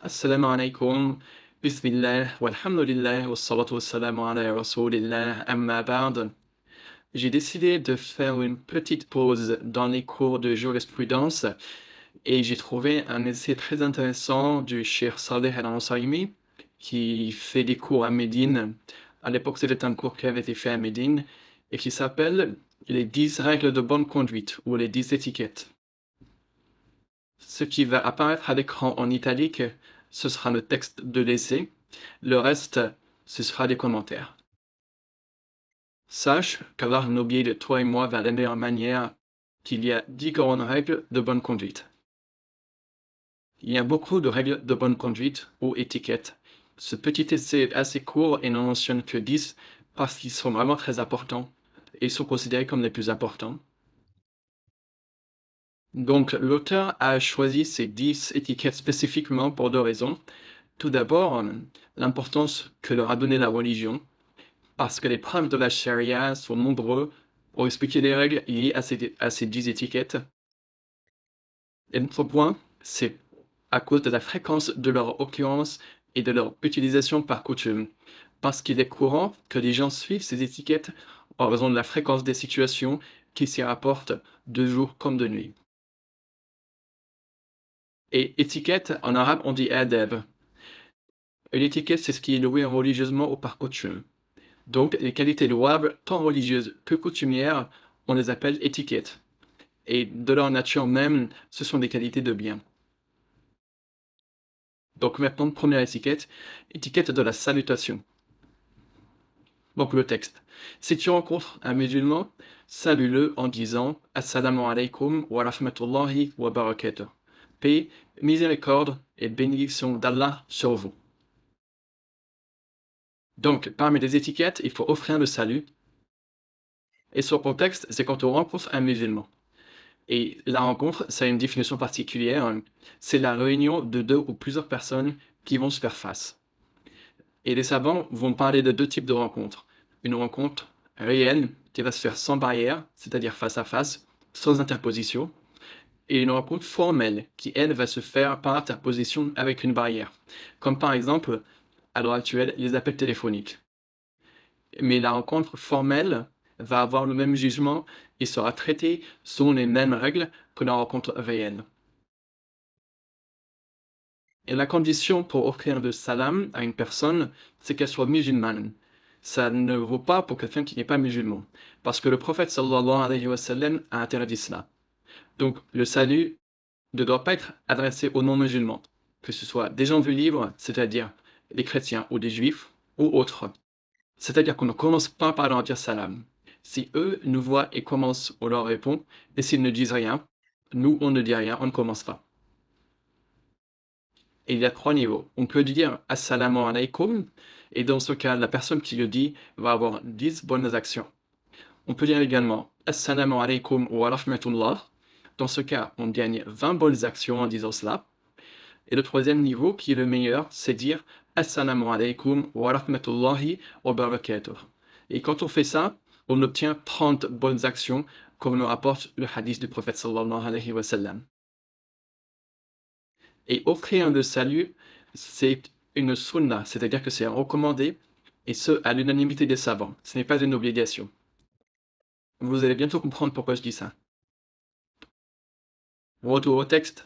Assalamu alaikum, bismillah, walhamdulillah, wassalatu wassalamu ala rasulillah, amma ba'd. J'ai décidé de faire une petite pause dans les cours de jurisprudence et j'ai trouvé un essai très intéressant du Cheikh Saleh Al-Ansari qui fait des cours à Médine. À l'époque, c'était un cours qui avait été fait à Médine et qui s'appelle les 10 règles de bonne conduite ou les 10 étiquettes. Ce qui va apparaître à l'écran en italique, ce sera le texte de l'essai. Le reste, ce sera des commentaires. Sache qu'Allah nous guide, toi et moi, vers la meilleure manière, qu'il y a 10 grandes règles de bonne conduite. Il y a beaucoup de règles de bonne conduite ou étiquettes. Ce petit essai est assez court et n'en mentionne que 10 parce qu'ils sont vraiment très importants et sont considérés comme les plus importants. Donc, l'auteur a choisi ces 10 étiquettes spécifiquement pour 2 raisons. Tout d'abord, l'importance que leur a donnée la religion, parce que les preuves de la charia sont nombreux pour expliquer les règles liées à ces 10 étiquettes. Et l'autre point, c'est à cause de la fréquence de leur occurrence et de leur utilisation par coutume, parce qu'il est courant que les gens suivent ces étiquettes en raison de la fréquence des situations qui s'y rapportent de jour comme de nuit. Et étiquette, en arabe, on dit adab. Une étiquette, c'est ce qui est loué religieusement ou par coutume. Donc, les qualités louables, tant religieuses que coutumières, on les appelle étiquettes. Et de leur nature même, ce sont des qualités de bien. Donc maintenant, première étiquette, étiquette de la salutation. Donc le texte. Si tu rencontres un musulman, salue-le en disant « Assalamu alaikum wa rahmatullahi wa barakatuh ». Paix, miséricorde et bénédiction d'Allah sur vous. Donc, parmi les étiquettes, il faut offrir le salut. Et son contexte, c'est quand on rencontre un musulman. Et la rencontre, ça a une définition particulière. C'est la réunion de 2 ou plusieurs personnes qui vont se faire face. Et les savants vont parler de 2 types de rencontres. Une rencontre réelle qui va se faire sans barrière, c'est-à-dire face à face, sans interposition, et une rencontre formelle qui, elle, va se faire par interposition avec une barrière. Comme par exemple, à l'heure actuelle, les appels téléphoniques. Mais la rencontre formelle va avoir le même jugement et sera traitée selon les mêmes règles que la rencontre réelle. Et la condition pour offrir le salam à une personne, c'est qu'elle soit musulmane. Ça ne vaut pas pour quelqu'un qui n'est pas musulman. Parce que le prophète sallallahu alayhi wa sallam a interdit cela. Donc le salut ne doit pas être adressé aux non-musulmans, que ce soit des gens du livre, c'est-à-dire des chrétiens ou des juifs, ou autres. C'est-à-dire qu'on ne commence pas par leur dire salam. Si eux nous voient et commencent, on leur répond, et s'ils ne disent rien, nous on ne dit rien, on ne commence pas. Et il y a 3 niveaux. On peut dire assalamu alaikum, et dans ce cas, la personne qui le dit va avoir 10 bonnes actions. On peut dire également assalamu alaikum wa rahmatullah. Dans ce cas, on gagne 20 bonnes actions en disant cela. Et le 3e niveau, qui est le meilleur, c'est dire assalamu alaikum wa rahmatullahi wa barakatuh. Et quand on fait ça, on obtient 30 bonnes actions, comme le rapporte le hadith du prophète sallallahu alayhi wa sallam. Et offrir le salut, c'est une sunna, c'est-à-dire que c'est recommandé, et ce, à l'unanimité des savants. Ce n'est pas une obligation. Vous allez bientôt comprendre pourquoi je dis ça. Retour au texte.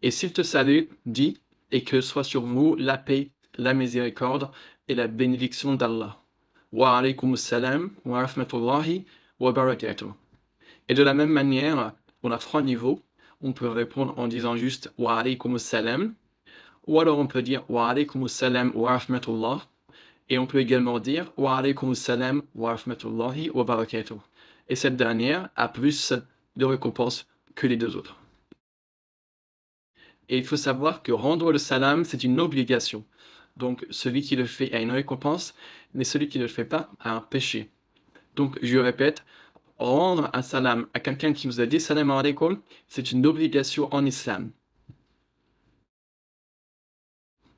Et s'il te salue, dis, et que soit sur vous la paix, la miséricorde et la bénédiction d'Allah. Wa alaykum salam wa rahmatullahi wa barakatuh. Et de la même manière, on a 3 niveaux. On peut répondre en disant juste wa alaykum salam, ou alors on peut dire wa alaykum salam wa rahmatullah, et on peut également dire wa alaykum salam wa rahmatullahi wa barakatuh. Et cette dernière a plus de récompenses que les 2 autres. Et il faut savoir que rendre le salam, c'est une obligation. Donc celui qui le fait a une récompense, mais celui qui ne le fait pas a un péché. Donc je répète, rendre un salam à quelqu'un qui vous a dit salam alaikum, c'est une obligation en islam.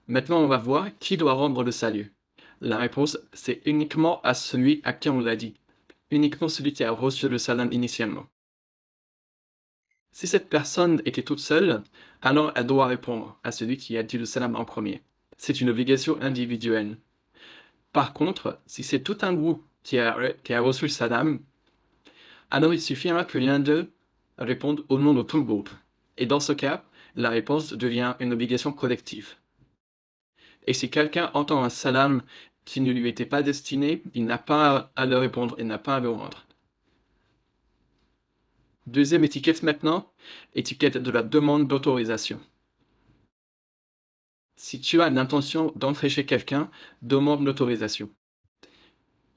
Maintenant, on va voir qui doit rendre le salut. La réponse, c'est uniquement à celui à qui on l'a dit. Uniquement celui qui a reçu le salam initialement. Si cette personne était toute seule, alors elle doit répondre à celui qui a dit le salam en premier. C'est une obligation individuelle. Par contre, si c'est tout un groupe qui a reçu le salam, alors il suffira que l'un d'eux réponde au nom de tout le groupe. Et dans ce cas, la réponse devient une obligation collective. Et si quelqu'un entend un salam qui ne lui était pas destiné, il n'a pas à le répondre, il n'a pas à le rendre. Deuxième étiquette maintenant, étiquette de la demande d'autorisation. Si tu as l'intention d'entrer chez quelqu'un, demande l'autorisation.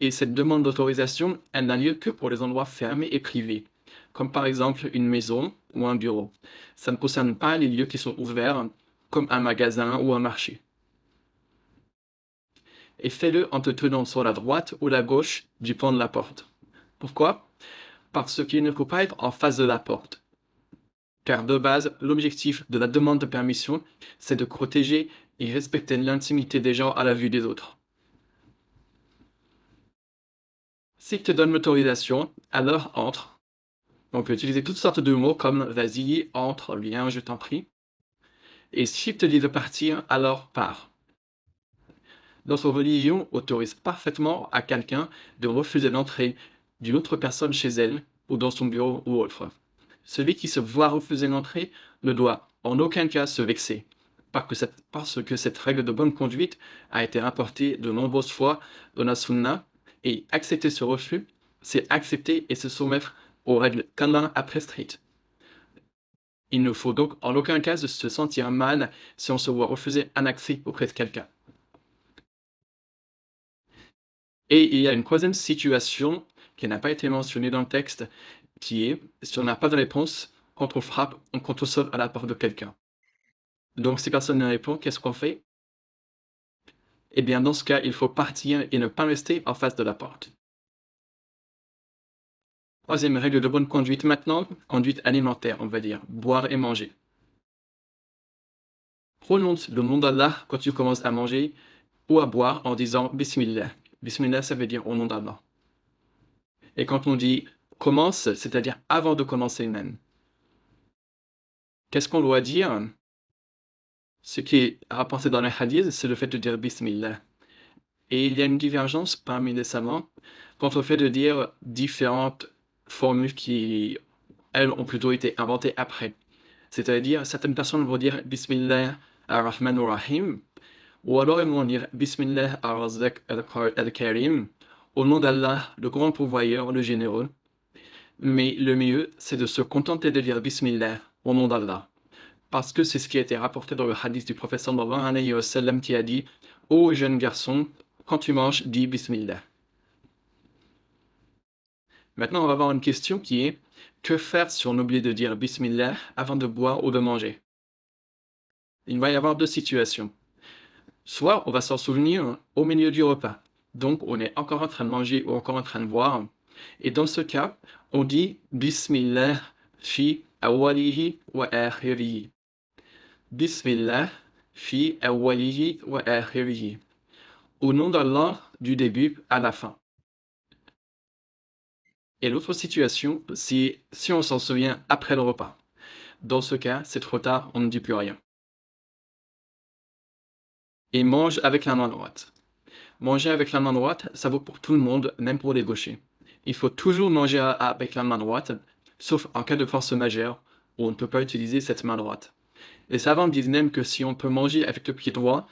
Et cette demande d'autorisation, elle n'a lieu que pour les endroits fermés et privés, comme par exemple une maison ou un bureau. Ça ne concerne pas les lieux qui sont ouverts, comme un magasin ou un marché. Et fais-le en te tenant sur la droite ou la gauche du pan de la porte. Pourquoi? Parce qu'il ne faut pas être en face de la porte. Car de base, l'objectif de la demande de permission, c'est de protéger et respecter l'intimité des gens à la vue des autres. S'il te donne l'autorisation, alors entre. On peut utiliser toutes sortes de mots comme vas-y, entre, viens, je t'en prie. Et s'il te dit de partir, alors pars. Notre religion autorise parfaitement à quelqu'un de refuser l'entrée d'une autre personne chez elle, ou dans son bureau ou autre. Celui qui se voit refuser l'entrée ne doit en aucun cas se vexer, parce que cette règle de bonne conduite a été rapportée de nombreuses fois dans la Sunna, et accepter ce refus, c'est accepter et se soumettre aux règles qu'Allah a prescrites. Il ne faut donc en aucun cas se sentir mal si on se voit refuser un accès auprès de quelqu'un. Et il y a une troisième situation qui n'a pas été mentionnée dans le texte, qui est si on n'a pas de réponse, quand on frappe, quand on sonne à la porte de quelqu'un. Donc si personne ne répond, qu'est-ce qu'on fait? Eh bien dans ce cas, il faut partir et ne pas rester en face de la porte. Troisième règle de bonne conduite maintenant, conduite alimentaire, on va dire, boire et manger. Prononce le nom d'Allah quand tu commences à manger ou à boire en disant Bismillah. Bismillah, ça veut dire au nom d'Allah. Et quand on dit commence, c'est-à-dire avant de commencer même. Qu'est-ce qu'on doit dire? Ce qui est rapporté dans les hadiths, c'est le fait de dire Bismillah. Et il y a une divergence parmi les savants quant au fait de dire différentes formules qui, elles, ont plutôt été inventées après. C'est-à-dire, certaines personnes vont dire Bismillah ar-Rahman ar-Rahim, ou alors elles vont dire Bismillah ar-Razzaq al-Karim, au nom d'Allah, le grand pourvoyeur, le généreux. Mais le mieux, c'est de se contenter de dire Bismillah, au nom d'Allah. Parce que c'est ce qui a été rapporté dans le hadith du prophète sallallahu alayhi wa sallam qui a dit ô jeune garçon, quand tu manges, dis Bismillah. Maintenant, on va avoir une question qui est que faire si on oublie de dire Bismillah avant de boire ou de manger? Il va y avoir deux situations. Soit on va s'en souvenir au milieu du repas, donc on est encore en train de manger ou encore en train de boire, et dans ce cas, on dit Bismillah fi awwalihi wa akhirihi. Bismillah fi awwalihi wa akhirihi. Au nom d'Allah, du début à la fin. Et l'autre situation, c'est si on s'en souvient après le repas. Dans ce cas, c'est trop tard, on ne dit plus rien. Et mange avec la main droite. Manger avec la main droite, ça vaut pour tout le monde, même pour les gauchers. Il faut toujours manger avec la main droite, sauf en cas de force majeure, où on ne peut pas utiliser cette main droite. Les savants disent même que si on peut manger avec le pied droit,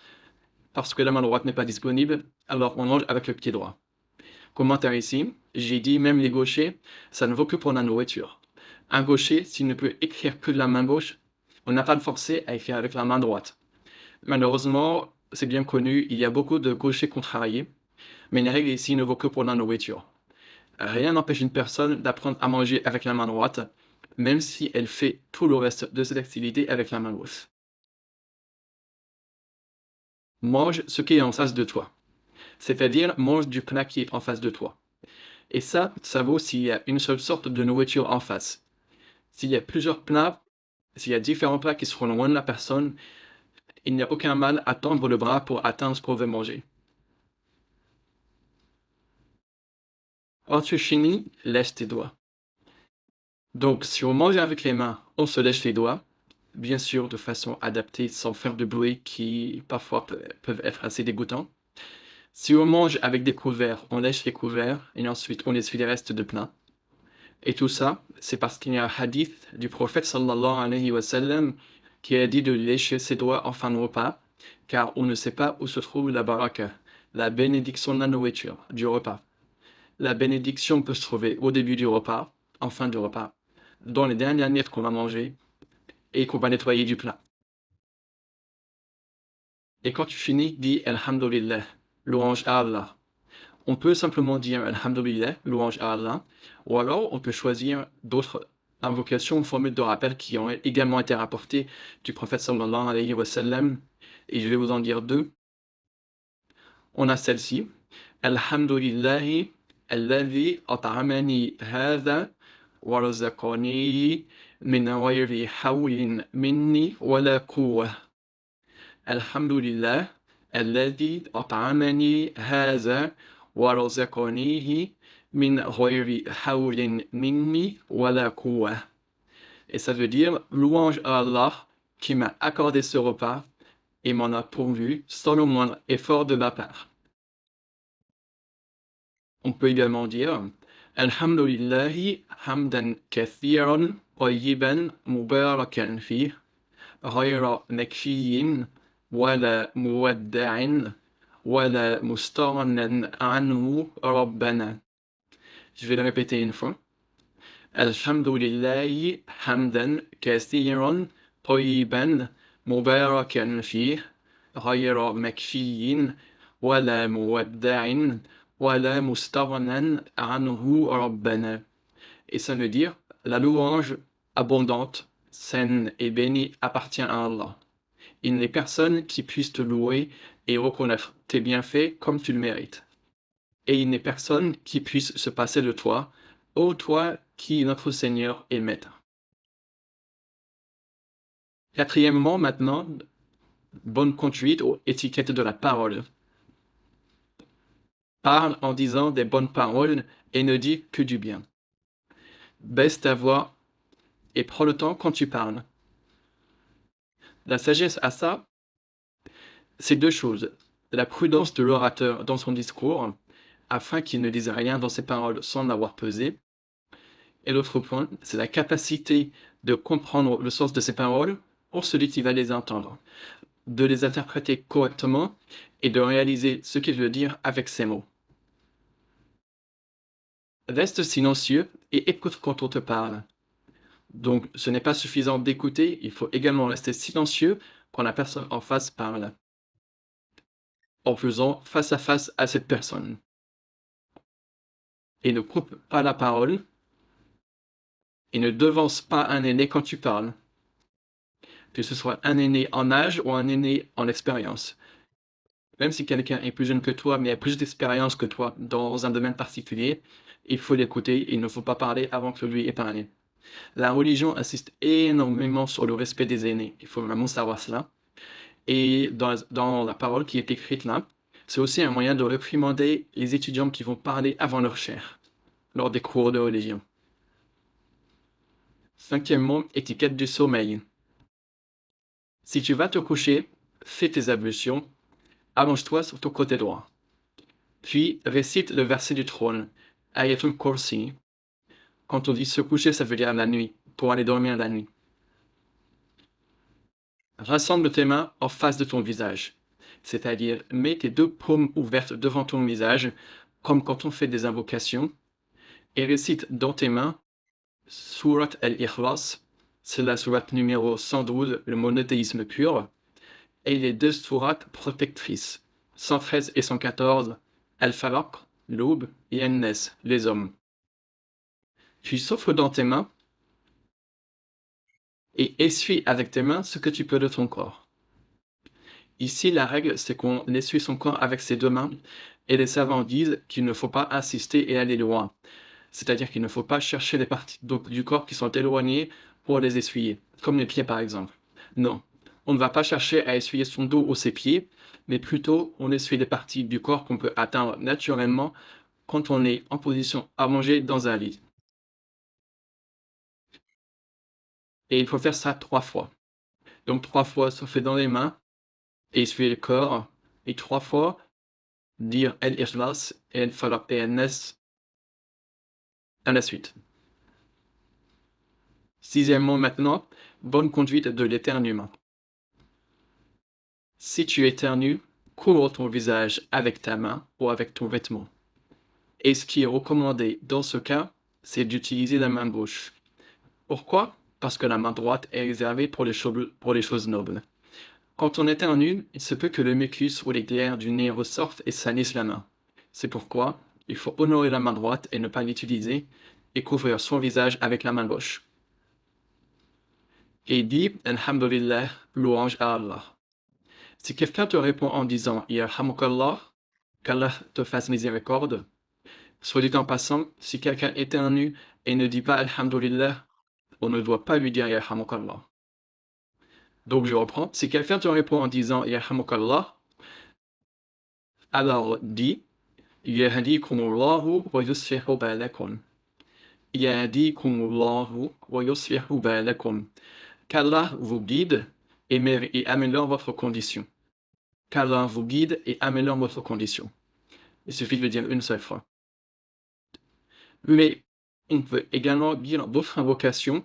parce que la main droite n'est pas disponible, alors on mange avec le pied droit. Commentaire ici, j'ai dit même les gauchers, ça ne vaut que pour la nourriture. Un gaucher, s'il ne peut écrire que de la main gauche, on n'a pas de forcer à écrire avec la main droite. Malheureusement, c'est bien connu, il y a beaucoup de gauchers contrariés, mais la règle ici ne vaut que pour la nourriture. Rien n'empêche une personne d'apprendre à manger avec la main droite, même si elle fait tout le reste de cette activité avec la main gauche. Mange ce qui est en face de toi, c'est-à-dire mange du plat qui est en face de toi. Et ça vaut s'il y a une seule sorte de nourriture en face. S'il y a plusieurs plats, s'il y a différents plats qui seront loin de la personne, il n'y a aucun mal à tendre le bras pour atteindre ce qu'on veut manger. Quand tu finis, lèche tes doigts. Donc, si on mange avec les mains, on se lèche les doigts, bien sûr de façon adaptée, sans faire de bruit qui parfois peuvent être assez dégoûtants. Si on mange avec des couverts, on lèche les couverts et ensuite on essuie les restes de plat. Et tout ça, c'est parce qu'il y a un hadith du prophète sallallahu alayhi wa sallam qui a dit de lécher ses doigts en fin de repas, car on ne sait pas où se trouve la baraka, la bénédiction de la nourriture, du repas. La bénédiction peut se trouver au début du repas, en fin de repas, dans les dernières miettes qu'on va manger et qu'on va nettoyer du plat. Et quand tu finis, dis Alhamdulillah, louange à Allah. On peut simplement dire Alhamdulillah, louange à Allah, ou alors on peut choisir d'autres invocations ou formules de rappel qui ont également été rapportées du prophète sallallahu alayhi wa sallam, et je vais vous en dire deux. On a celle-ci, Alhamdulillahi alladhi at'amani hadha wa razaqani min ghayri hawlin minni wala quwwah. Alhamdulillah alladhi at'amani hadha wa razaqanihi min ghayri hawlin minni wala quwwah. Et ça veut dire louange à Allah qui m'a accordé ce repas et m'en a pourvu sans le moindre effort de ma part. On peut également dire Alhamdulillahi hamdan kathiran tayyiban mubarakan fih ghayra makfiyin wala muwadda'in wala mustaghnan anhu rabbana. Je vais le répéter une fois. Alhamdulillahi hamdan kathiran tayyiban mubarakan fih ghayra makfiyin wala muwadda'in wala mustaghnan anhu rabbana. Et ça veut dire la louange abondante, saine et bénie appartient à Allah. Il n'est personne qui puisse te louer et reconnaître tes bienfaits comme tu le mérites. Et il n'est personne qui puisse se passer de toi, ô toi qui est notre Seigneur et Maître. Quatrièmement, maintenant, bonne conduite ou étiquette de la parole. Parle en disant des bonnes paroles et ne dis que du bien. Baisse ta voix et prends le temps quand tu parles. La sagesse à ça, c'est deux choses. La prudence de l'orateur dans son discours, afin qu'il ne dise rien dans ses paroles sans l'avoir pesé. Et l'autre point, c'est la capacité de comprendre le sens de ses paroles pour celui qui va les entendre, de les interpréter correctement et de réaliser ce qu'il veut dire avec ses mots. Reste silencieux et écoute quand on te parle. Donc, ce n'est pas suffisant d'écouter, il faut également rester silencieux quand la personne en face parle, en faisant face à cette personne. Et ne coupe pas la parole, et ne devance pas un aîné quand tu parles, que ce soit un aîné en âge ou un aîné en expérience. Même si quelqu'un est plus jeune que toi, mais a plus d'expérience que toi dans un domaine particulier, il faut l'écouter, il ne faut pas parler avant que lui ait parlé. La religion insiste énormément sur le respect des aînés, il faut vraiment savoir cela. Et dans la parole qui est écrite là, c'est aussi un moyen de réprimander les étudiants qui vont parler avant leur chaire, lors des cours de religion. Cinquièmement, étiquette du sommeil. Si tu vas te coucher, fais tes ablutions, allonge-toi sur ton côté droit. Puis récite le verset du trône, Ayatul Kursi. Quand on dit se coucher, ça veut dire la nuit, pour aller dormir la nuit. Rassemble tes mains en face de ton visage, c'est-à-dire mets tes deux paumes ouvertes devant ton visage, comme quand on fait des invocations, et récite dans tes mains Surat al-Ikhlas, c'est la sourate numéro 112, le monothéisme pur, et les deux sourates protectrices, 113 et 114, Al-Falaq, l'aube, et An-Nas, les hommes. Puis souffle dans tes mains et essuie avec tes mains ce que tu peux de ton corps. Ici, la règle, c'est qu'on essuie son corps avec ses deux mains, et les savants disent qu'il ne faut pas insister et aller loin. C'est-à-dire qu'il ne faut pas chercher les parties du corps qui sont éloignées pour les essuyer, comme les pieds par exemple. Non, on ne va pas chercher à essuyer son dos ou ses pieds, mais plutôt on essuie les parties du corps qu'on peut atteindre naturellement quand on est en position allongée dans un lit. Et il faut faire ça 3 fois. Donc 3 fois souffler dans les mains et essuyer le corps et 3 fois dire El-Ikhlas et El-Falaq et El-Nas à la suite. Sixièmement maintenant, bonne conduite de l'éternuement. Si tu éternues, couvre ton visage avec ta main ou avec ton vêtement. Et ce qui est recommandé dans ce cas, c'est d'utiliser la main gauche. Pourquoi? Parce que la main droite est réservée pour les choses nobles. Quand on éternue, il se peut que le mucus ou les glaires du nez ressortent et salissent la main. C'est pourquoi il faut honorer la main droite et ne pas l'utiliser, et couvrir son visage avec la main gauche. Et dit Alhamdulillah, louange à Allah. Si quelqu'un te répond en disant Yarhamukallah, qu'Allah te fasse miséricorde, soit dit en passant, si quelqu'un éternue et ne dit pas Alhamdulillah, on ne doit pas lui dire Yarhamukallah. Donc je reprends, si quelqu'un te répond en disant Yarhamukallah, alors dis Yahdikumullahu wa yuslihu balakum. Yahdikumullahu wa yuslihu balakum. Qu'Allah vous guide et améliore votre condition. Qu'Allah vous guide et améliore votre condition. Il suffit de le dire une seule fois. Mais on peut également dire d'autres invocations,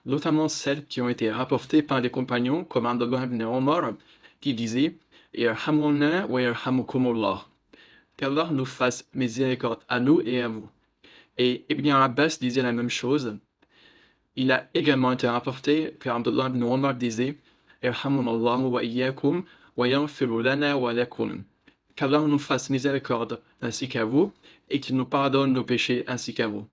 notamment celles qui ont été rapportées par les compagnons, comme Abdullah ibn Omar, qui disait Yarhamuna wa yarhamukumullah. Qu'Allah nous fasse miséricorde à nous et à vous. Et Ibn Abbas disait la même chose. Il a également été rapporté que Abdullah ibn Omar disait Yarhamunallahu wa iyyakum wa yaghfiru lana wa lakum. Qu'Allah nous fasse miséricorde ainsi qu'à vous et qu'il nous pardonne nos péchés ainsi qu'à vous.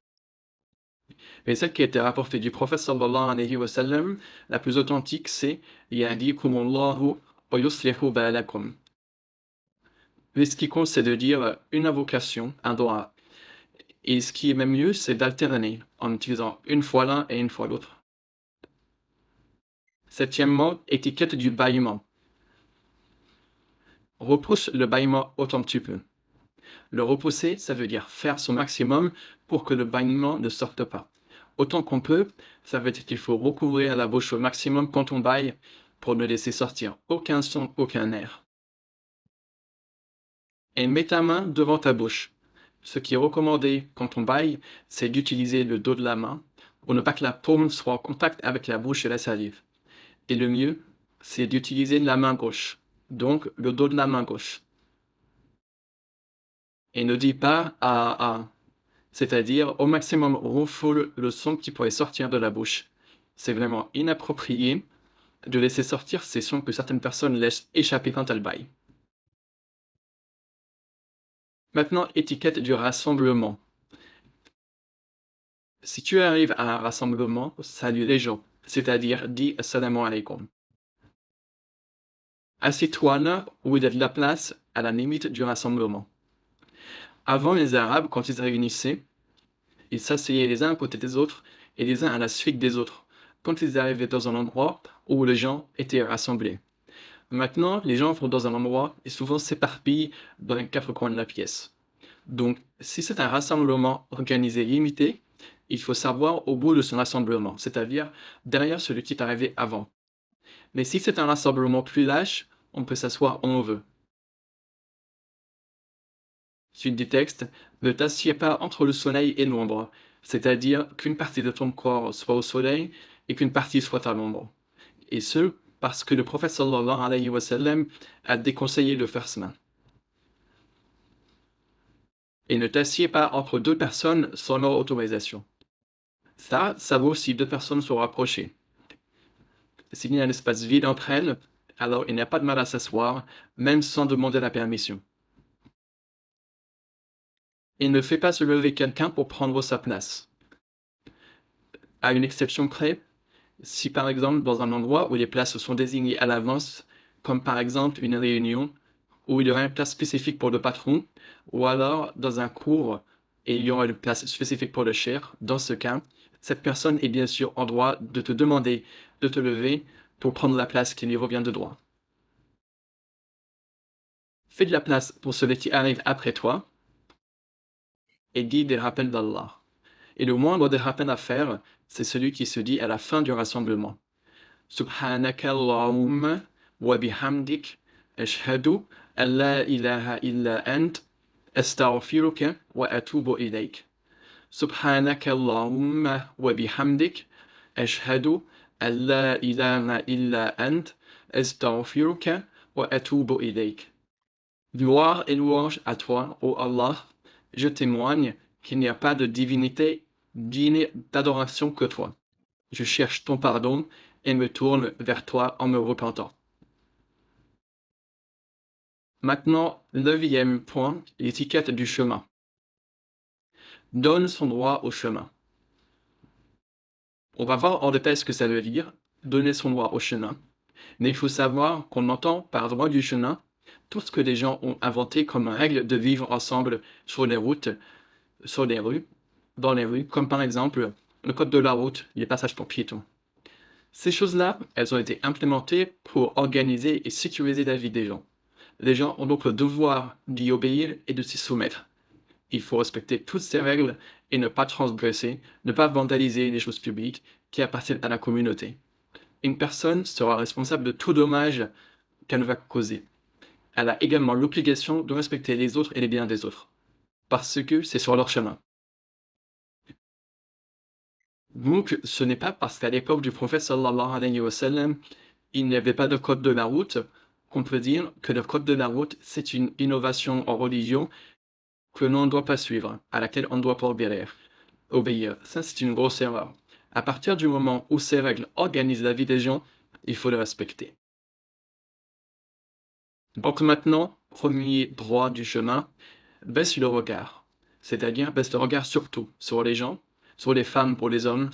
Mais celle qui a été rapportée du prophète sallallahu alayhi wa sallam, la plus authentique, c'est Yahdikumullahu wa yuslihu balakum. Mais ce qui compte, c'est de dire une invocation, un doigt. Et ce qui est même mieux, c'est d'alterner en utilisant une fois l'un et une fois l'autre. Septièmement, étiquette du bâillement. Repousse le bâillement autant que tu peux. Le repousser, ça veut dire faire son maximum pour que le bâillement ne sorte pas. Autant qu'on peut, ça veut dire qu'il faut recouvrir la bouche au maximum quand on bâille pour ne laisser sortir aucun son, aucun air. Et mets ta main devant ta bouche. Ce qui est recommandé quand on bâille, c'est d'utiliser le dos de la main pour ne pas que la paume soit en contact avec la bouche et la salive. Et le mieux, c'est d'utiliser la main gauche, donc le dos de la main gauche. Et ne dis pas ah, c'est-à-dire au maximum refoule le son qui pourrait sortir de la bouche. C'est vraiment inapproprié de laisser sortir ces sons que certaines personnes laissent échapper quand elles bâillent. Maintenant, étiquette du rassemblement. Si tu arrives à un rassemblement, salue les gens, c'est-à-dire dis assalamu alaikum. Assieds-toi là où il y a de la place à la limite du rassemblement. Avant, les Arabes, quand ils se réunissaient, ils s'asseyaient les uns à côté des autres et les uns à la suite des autres, quand ils arrivaient dans un endroit où les gens étaient rassemblés. Maintenant, les gens vont dans un endroit et souvent s'éparpillent dans les quatre coins de la pièce. Donc, si c'est un rassemblement organisé limité, il faut savoir au bout de ce rassemblement, c'est-à-dire derrière celui qui est arrivé avant. Mais si c'est un rassemblement plus lâche, on peut s'asseoir où on veut. Suite du texte, ne t'assieds pas entre le soleil et l'ombre, c'est-à-dire qu'une partie de ton corps soit au soleil et qu'une partie soit à l'ombre. Et ce, parce que le prophète sallallahu alayhi wa sallam a déconseillé de faire cela. Et ne t'assieds pas entre deux personnes sans leur autorisation. Ça vaut si deux personnes sont rapprochées. S'il y a un espace vide entre elles, alors il n'y a pas de mal à s'asseoir, même sans demander la permission. Et ne fais pas se lever quelqu'un pour prendre sa place. À une exception près, si par exemple dans un endroit où les places sont désignées à l'avance, comme par exemple une réunion, où il y aura une place spécifique pour le patron, ou alors dans un cours et il y aura une place spécifique pour le cher, dans ce cas, cette personne est bien sûr en droit de te demander de te lever pour prendre la place qui lui revient de droit. Fais de la place pour celui qui arrive après toi et dis des rappels d'Allah. Et le moindre des rappels à faire, c'est celui qui se dit à la fin du rassemblement. Subhanaka Allahumma wa bihamdik ashhadu an la ilaha illa ant astaghfiruka wa atubu ilayk. Subhanaka Allahumma wa bihamdik ashhadu an la ilaha illa ant astaghfiruka wa atubu ilayk. Gloire et louange à toi, ô Allah. Je témoigne qu'il n'y a pas de divinité digne d'adoration que toi. Je cherche ton pardon et me tourne vers toi en me repentant. Maintenant, 9e point, l'étiquette du chemin. Donne son droit au chemin. On va voir en détail ce que ça veut dire, donner son droit au chemin. Mais il faut savoir qu'on entend par droit du chemin tout ce que les gens ont inventé comme règle de vivre ensemble sur les routes, sur les rues, dans les rues, comme par exemple le code de la route, les passages pour piétons. Ces choses-là, elles ont été implémentées pour organiser et sécuriser la vie des gens. Les gens ont donc le devoir d'y obéir et de s'y soumettre. Il faut respecter toutes ces règles et ne pas transgresser, ne pas vandaliser les choses publiques qui appartiennent à la communauté. Une personne sera responsable de tout dommage qu'elle va causer. Elle a également l'obligation de respecter les autres et les biens des autres, parce que c'est sur leur chemin. Donc, ce n'est pas parce qu'à l'époque du prophète sallallahu alayhi wa sallam, il n'y avait pas de code de la route qu'on peut dire que le code de la route, c'est une innovation en religion que l'on ne doit pas suivre, à laquelle on ne doit pas obéir. Ça, c'est une grosse erreur. À partir du moment où ces règles organisent la vie des gens, il faut les respecter. Donc maintenant, premier droit du chemin, baisse le regard. C'est-à-dire baisse le regard surtout sur les gens, sur les femmes pour les hommes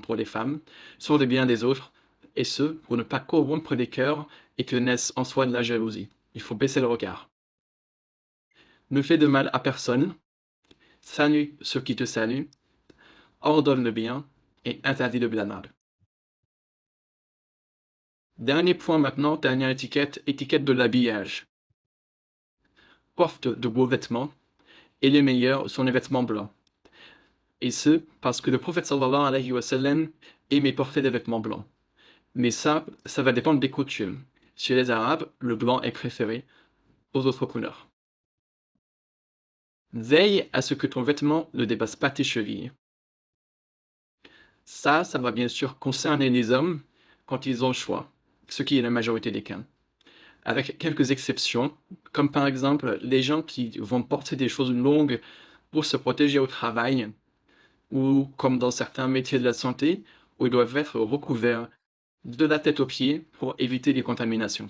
pour les femmes, sur les biens des autres, et ce, pour ne pas corrompre les cœurs et que naisse en soi de la jalousie. Il faut baisser le regard. Ne fais de mal à personne, salue ceux qui te saluent, ordonne le bien et interdit le blâmable. Dernier point maintenant, dernière étiquette, étiquette de l'habillage. Porte de beaux vêtements, et les meilleurs sont les vêtements blancs. Et ce, parce que le prophète sallallahu alayhi wa sallam aimait porter des vêtements blancs. Mais ça va dépendre des coutumes. Chez les Arabes, le blanc est préféré aux autres couleurs. Veille à ce que ton vêtement ne dépasse pas tes chevilles. Ça va bien sûr concerner les hommes quand ils ont le choix, ce qui est la majorité des cas. Avec quelques exceptions, comme par exemple les gens qui vont porter des choses longues pour se protéger au travail, ou comme dans certains métiers de la santé, où ils doivent être recouverts de la tête aux pieds pour éviter les contaminations.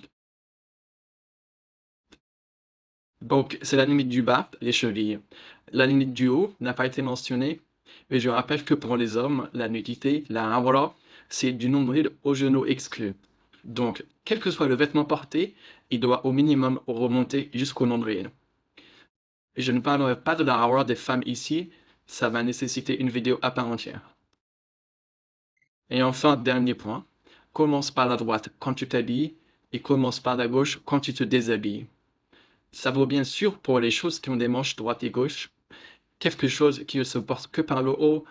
Donc, c'est la limite du bas, les chevilles. La limite du haut n'a pas été mentionnée, mais je rappelle que pour les hommes, la nudité, la awra, c'est du nombril au genou exclu. Donc, quel que soit le vêtement porté, il doit au minimum remonter jusqu'au nombril. Je ne parlerai pas de la awra des femmes ici, ça va nécessiter une vidéo à part entière. Et enfin, dernier point, commence par la droite quand tu t'habilles et commence par la gauche quand tu te déshabilles. Ça vaut bien sûr pour les choses qui ont des manches droite et gauche, quelque chose qui ne se porte que par le haut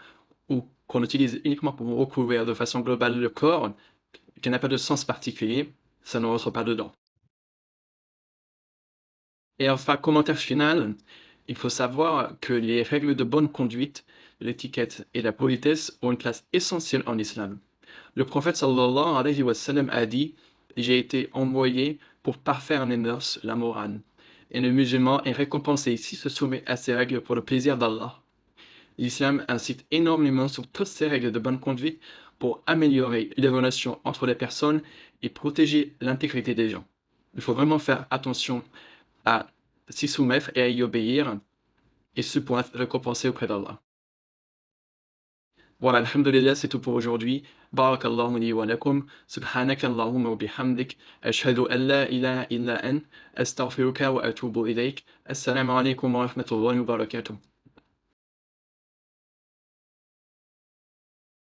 ou qu'on utilise uniquement pour recouvrir de façon globale le corps, qui n'a pas de sens particulier, ça ne rentre pas dedans. Et enfin, commentaire final, il faut savoir que les règles de bonne conduite, l'étiquette et la politesse ont une place essentielle en islam. Le prophète sallallahu alayhi wa sallam a dit « J'ai été envoyé pour parfaire les mœurs, la morale. » Et le musulman est récompensé s'il se soumet à ces règles pour le plaisir d'Allah. L'islam incite énormément sur toutes ces règles de bonne conduite pour améliorer les relations entre les personnes et protéger l'intégrité des gens. Il faut vraiment faire attention à s'y soumettre et à y obéir, et ce pour être récompensé auprès d'Allah. Voilà, alhamdulillah, c'est tout pour aujourd'hui. Barakallahu li wa lakum. Subhanaka Allahumma wa bihamdik. Ashhadu an la ilaha illa ant. Astaghfiruka wa atubu ilayk. Assalamu alaikum wa rahmatullahi wa barakatuh.